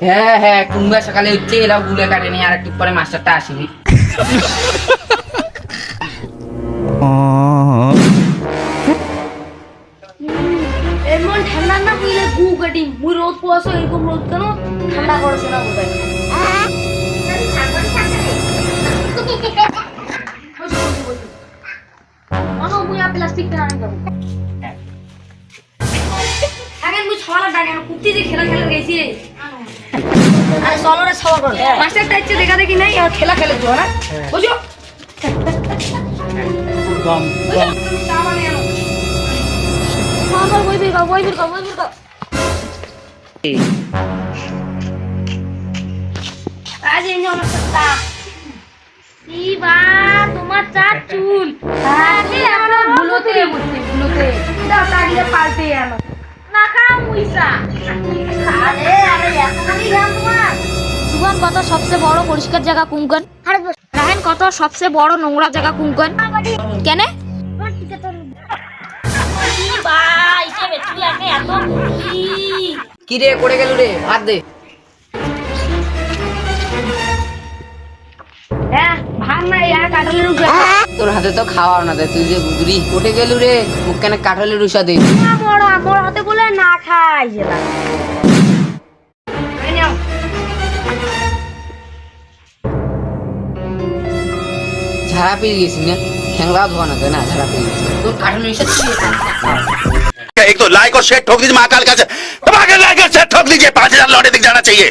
হ্যাঁ হ্যাঁ, কুম্বা সকালে উঠছে এরা গুলে কাটেনি, আর একটু পরে মাস্টারটা আসেনি। এমন ঠান্ডা না বুঝলে গু কাটি মুই রোদ পোয়াছো এরকম রোদ কেন ঠান্ডা করছে না বোধহয়। মানো মুই আর প্লাস্টিকটা আনি যাবো। আগে মুই ছলা ডাকে না কুত্তি যে খেলা খেলা গেছি রে। আরে চলো রে ছলা কর। মাস্টারটা ইচ্ছে দেখা দেখি নাই আর খেলা খেলে তো না বুঝো। কম তুমি সাবান আনো। সাবান বই বের কর বই বের কর বই বের কর। আজ এই নিয়ে অনেকটা ইবা তোমার চার চুল আরে আমার ভুলোতে বসে ভুলোতে দাও তাগিয়ে পাল্টে আনো না খাও মুইসা আরে আরে এতখানি ধ্যান তোমার। সুগন কত সবচেয়ে বড় পরিষ্কার জায়গা কোনখান? রাহেন কত সবচেয়ে বড় নোংরা জায়গা কোনখান? কেন? ইবা ইসে বেচু একে এত কি রে করে গেল রে, ভাত দে। হ্যাঁ ভাগ না ইয়ার কাটলের উঠে তোর হাতে তো খাওয়াও না দে, তুই যে গুদরি কোটে গেলু রে, মুখ কেন কাঠলের রুষা দে। আমার হাতে বলে না খাই জেলা এই নাও ঝাড়া পেয়ে গেছি না, ঠ্যাংলাও ধোয়া না না, ঝাড়া পেয়ে গেছি তোর কাঠলের রুষা एक तो लाइक और शेयर ठोक दीजिए महाकाल का धमाके लाइक और शेयर ठोक दीजिए 5000 लौटे दिख जाना चाहिए।